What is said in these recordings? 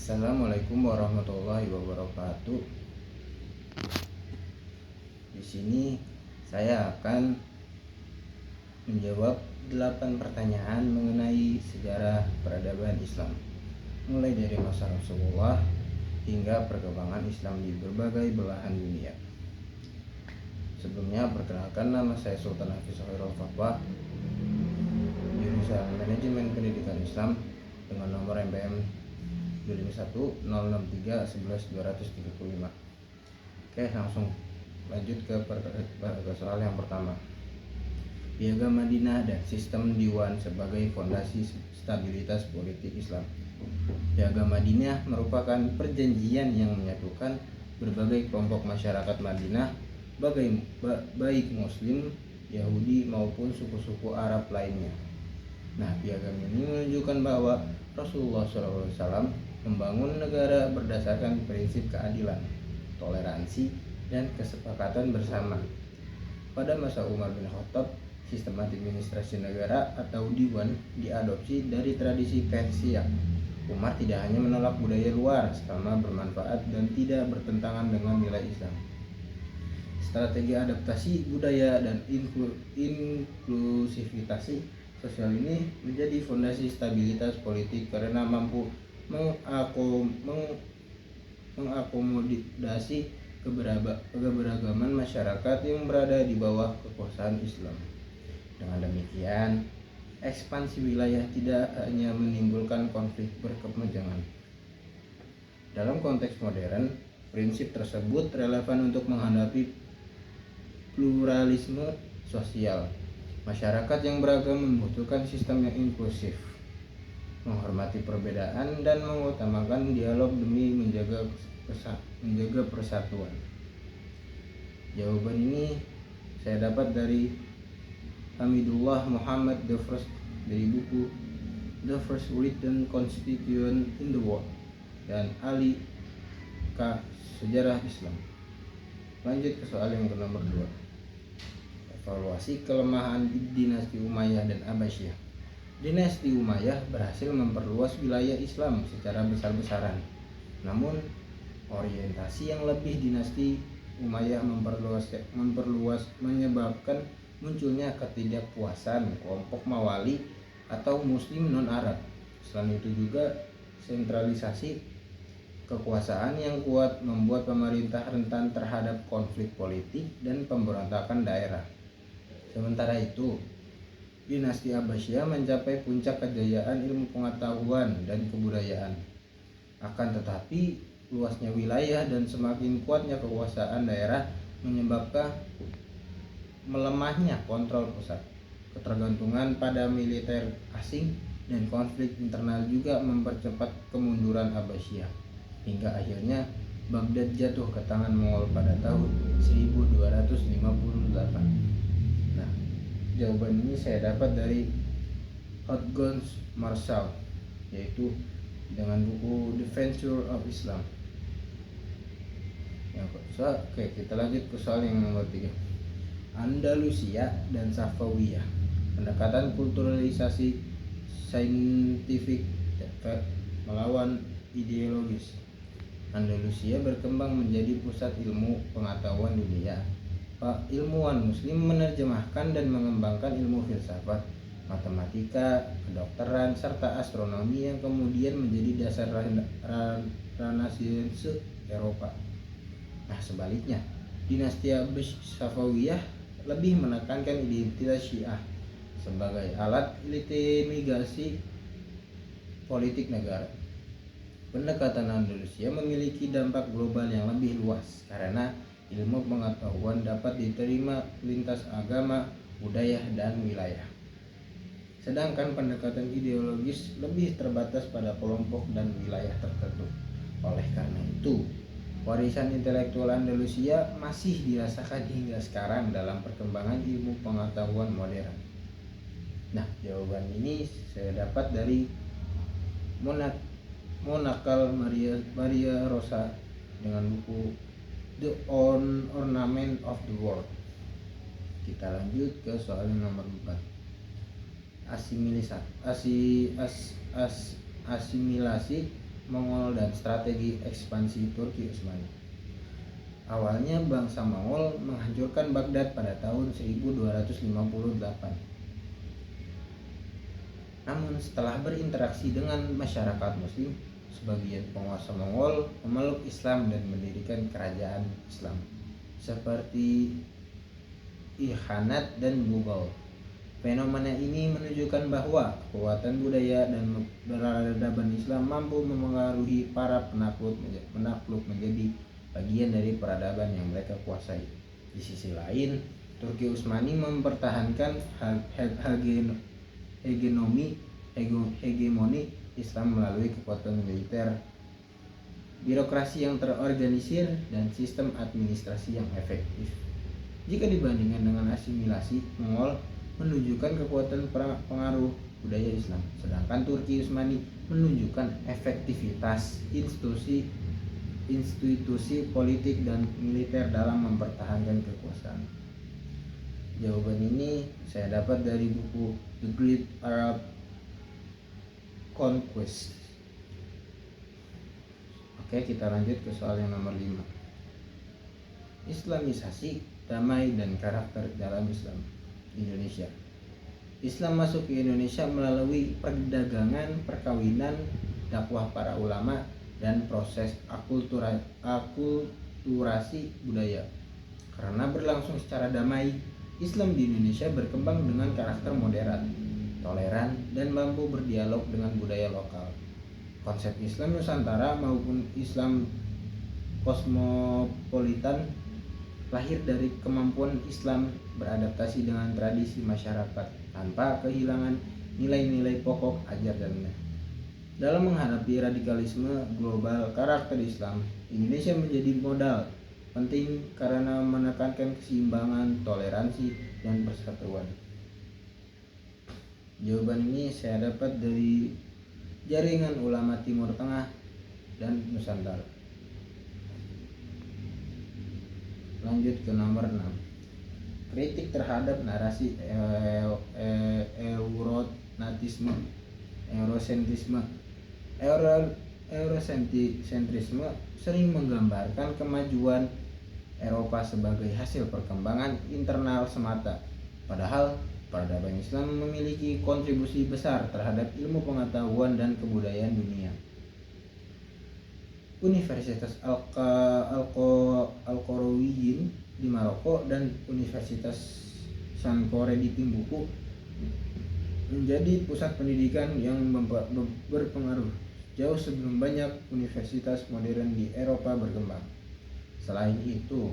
Assalamualaikum warahmatullahi wabarakatuh. Di sini saya akan menjawab 8 pertanyaan mengenai sejarah peradaban Islam, mulai dari masa Rasulullah hingga perkembangan Islam di berbagai belahan dunia. Sebelumnya, perkenalkan, nama saya Sultan Hafiz Khairul Fatwa, jurusan Manajemen Pendidikan Islam dengan nomor MPM 25106311235. Oke, langsung lanjut ke soal yang pertama. Piagam Madinah dan sistem Diwan sebagai fondasi stabilitas politik Islam. Piagam Madinah merupakan perjanjian yang menyatukan berbagai kelompok masyarakat Madinah, baik Muslim, Yahudi maupun suku-suku Arab lainnya. Nah, piagam ini menunjukkan bahwa Rasulullah SAW membangun negara berdasarkan prinsip keadilan, toleransi, dan kesepakatan bersama. Pada masa Umar bin Khattab, sistem administrasi negara atau Diwan diadopsi dari tradisi Persia. Umar tidak hanya menolak budaya luar selama bermanfaat dan tidak bertentangan dengan nilai Islam. Strategi adaptasi budaya dan inklusivitas sosial ini menjadi fondasi stabilitas politik karena mampu mengakomodasi keberagaman masyarakat yang berada di bawah kekuasaan Islam. Dengan demikian, ekspansi wilayah tidak hanya menimbulkan konflik berkepanjangan. Dalam konteks modern, prinsip tersebut relevan untuk menghadapi pluralisme sosial. Masyarakat yang beragam membutuhkan sistem yang inklusif, menghormati perbedaan, dan mengutamakan dialog demi menjaga persatuan. Jawaban ini saya dapat dari Hamidullah Muhammad the First dari buku The First Written Constitution in the World dan Ali K. Sejarah Islam. Lanjut ke soal yang nomor 2. Evaluasi kelemahan dinasti Umayyah dan Abbasiyah. Dinasti Umayyah berhasil memperluas wilayah Islam secara besar-besaran. Namun, orientasi yang lebih dinasti Umayyah memperluas menyebabkan munculnya ketidakpuasan kelompok Mawali atau Muslim non-Arab. Selain itu juga sentralisasi kekuasaan yang kuat membuat pemerintah rentan terhadap konflik politik dan pemberontakan daerah. Sementara itu, dinasti Abbasiyah mencapai puncak kejayaan ilmu pengetahuan dan kebudayaan. Akan tetapi, luasnya wilayah dan semakin kuatnya kekuasaan daerah menyebabkan melemahnya kontrol pusat. Ketergantungan pada militer asing dan konflik internal juga mempercepat kemunduran Abbasiyah, hingga akhirnya Baghdad jatuh ke tangan Mongol pada tahun 1258. Nah, jawaban ini saya dapat dari Hodgons Marshall, yaitu dengan buku The Venture of Islam. Oke, kita lanjut ke soal yang nomor 3. Andalusia dan Safawiyah. Pendekatan kulturalisasi saintifik melawan ideologis. Andalusia berkembang menjadi pusat ilmu pengetahuan dunia. Ilmuwan Muslim menerjemahkan dan mengembangkan ilmu filsafat, matematika, kedokteran, serta astronomi yang kemudian menjadi dasar Renaissance Eropa. Nah, sebaliknya, dinasti Safawiyah lebih menekankan identitas Syiah sebagai alat legitimasi politik negara. Pendekatan Andalusia memiliki dampak global yang lebih luas karena ilmu pengetahuan dapat diterima lintas agama, budaya, dan wilayah. Sedangkan pendekatan ideologis lebih terbatas pada kelompok dan wilayah tertentu. Oleh karena itu, warisan intelektual Andalusia masih dirasakan hingga sekarang dalam perkembangan ilmu pengetahuan modern. Nah, jawaban ini saya dapat dari Monakal Maria Rosa dengan buku The Ornament of the World. Kita lanjut ke soal nomor 4. Asimilasi Mongol dan strategi ekspansi Turki Utsmani. Awalnya bangsa Mongol menghancurkan Baghdad pada tahun 1258. Namun setelah berinteraksi dengan masyarakat muslim, sebagian penguasa Mongol memeluk Islam dan mendirikan kerajaan Islam seperti Ilkhanat dan Mughal. Fenomena ini menunjukkan bahwa kekuatan budaya dan peradaban Islam mampu memengaruhi para penakluk menjadi bagian dari peradaban yang mereka kuasai. Di sisi lain, Turki Utsmani mempertahankan hegemoni Islam melalui kekuatan militer, birokrasi yang terorganisir, dan sistem administrasi yang efektif. Jika dibandingkan dengan asimilasi, Mongol menunjukkan kekuatan pengaruh budaya Islam, sedangkan Turki Utsmani menunjukkan efektivitas institusi politik dan militer dalam mempertahankan kekuasaan. Jawaban ini saya dapat dari buku The Great Arab Conquest. Oke, kita lanjut ke soal yang nomor 5. Islamisasi, damai, dan karakter dalam Islam Indonesia. Islam masuk ke Indonesia melalui perdagangan, perkawinan, dakwah para ulama, dan proses akulturasi budaya. Karena berlangsung secara damai, Islam di Indonesia berkembang dengan karakter moderat, toleran, dan mampu berdialog dengan budaya lokal. Konsep Islam Nusantara maupun Islam kosmopolitan lahir dari kemampuan Islam beradaptasi dengan tradisi masyarakat tanpa kehilangan nilai-nilai pokok ajarannya. Dalam menghadapi radikalisme global karakter Islam, Indonesia menjadi modal penting karena menekankan keseimbangan, toleransi, dan persatuan. Jawaban ini saya dapat dari Jaringan Ulama Timur Tengah dan Nusantara. Lanjut ke nomor 6. Kritik terhadap narasi Eurosentrisme sering menggambarkan kemajuan Eropa sebagai hasil perkembangan internal semata, padahal peradaban Islam memiliki kontribusi besar terhadap ilmu pengetahuan dan kebudayaan dunia. Universitas Al-Qarawiyyin di Maroko dan Universitas Sankore di Timbuktu menjadi pusat pendidikan yang berpengaruh jauh sebelum banyak universitas modern di Eropa berkembang. Selain itu,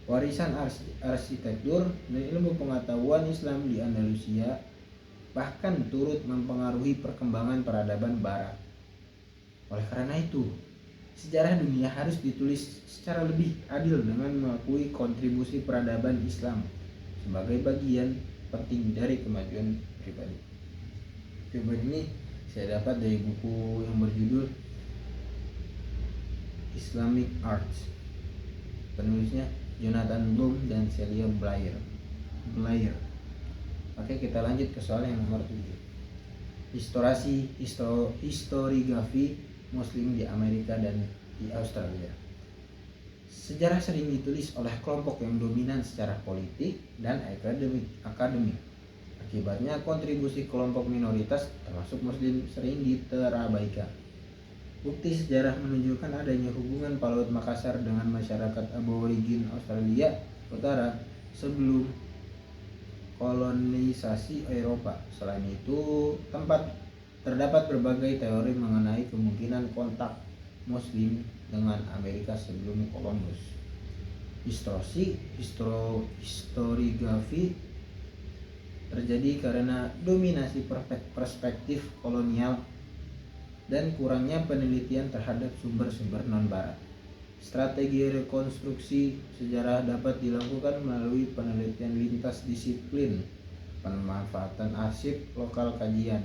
warisan arsitektur dan ilmu pengetahuan Islam di Andalusia bahkan turut mempengaruhi perkembangan peradaban Barat. Oleh karena itu, sejarah dunia harus ditulis secara lebih adil dengan mengakui kontribusi peradaban Islam sebagai bagian penting dari kemajuan pribadi. Jawaban ini saya dapat dari buku yang berjudul Islamic Arts. Penulisnya Jonathan Bloom dan Celia Blair. Oke, kita lanjut ke soal yang nomor 7. Historiografi Muslim di Amerika dan di Australia. Sejarah sering ditulis oleh kelompok yang dominan secara politik dan akademik. Akibatnya kontribusi kelompok minoritas termasuk Muslim sering diterabaikan. Bukti sejarah menunjukkan adanya hubungan PAUD Makassar dengan masyarakat aborigin Australia Utara sebelum kolonisasi Eropa. Selain itu, terdapat berbagai teori mengenai kemungkinan kontak Muslim dengan Amerika sebelum Columbus. Historiografi terjadi karena dominasi perspektif kolonial dan kurangnya penelitian terhadap sumber-sumber non-barat. Strategi rekonstruksi sejarah dapat dilakukan melalui penelitian lintas disiplin, pemanfaatan arsip lokal, kajian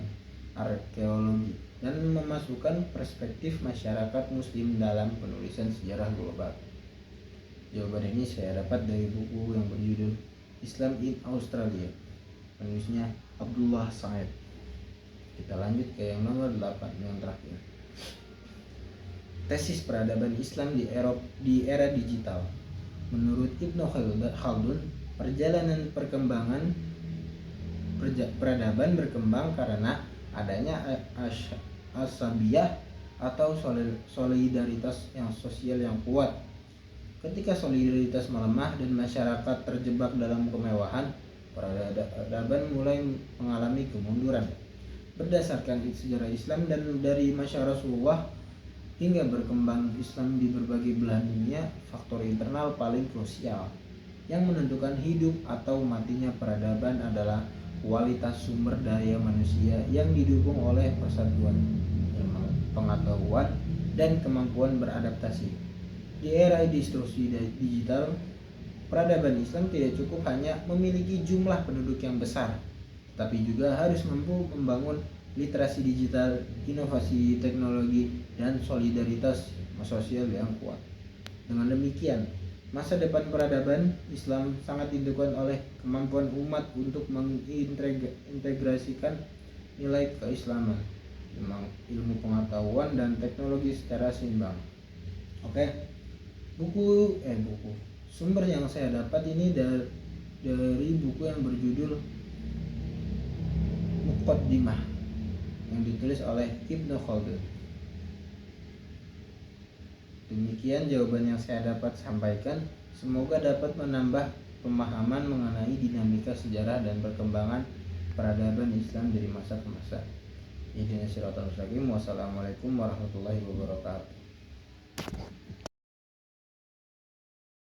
arkeologi, dan memasukkan perspektif masyarakat Muslim dalam penulisan sejarah global. Jawaban ini saya dapat dari buku yang berjudul Islam in Australia. Penulisnya Abdullah Said. Kita lanjut ke yang nomor 8, yang terakhir. tesis peradaban Islam di era digital. Menurut Ibnu Khaldun, peradaban berkembang karena adanya asabiyah atau solidaritas yang sosial yang kuat. Ketika solidaritas melemah dan masyarakat terjebak dalam kemewahan, peradaban mulai mengalami kemunduran. Berdasarkan sejarah Islam dan dari masa Rasulullah hingga berkembang Islam di berbagai belahan dunia, faktor internal paling krusial yang menentukan hidup atau matinya peradaban adalah kualitas sumber daya manusia yang didukung oleh persatuan pengetahuan dan kemampuan beradaptasi. Di era distorsi digital, peradaban Islam tidak cukup hanya memiliki jumlah penduduk yang besar, tapi juga harus mampu membangun literasi digital, inovasi teknologi, dan solidaritas sosial yang kuat. Dengan demikian, masa depan peradaban Islam sangat ditentukan oleh kemampuan umat untuk mengintegrasikan nilai keislaman, ilmu pengetahuan, dan teknologi secara seimbang. Oke, buku sumber yang saya dapat ini dari buku yang berjudul Muqaddimah yang ditulis oleh Ibnu Khaldun. Demikian jawaban yang saya dapat sampaikan. Semoga dapat menambah pemahaman mengenai dinamika sejarah dan perkembangan peradaban Islam dari masa ke masa. Ihdinas siratal mustaqim. Wassalamualaikum warahmatullahi wabarakatuh.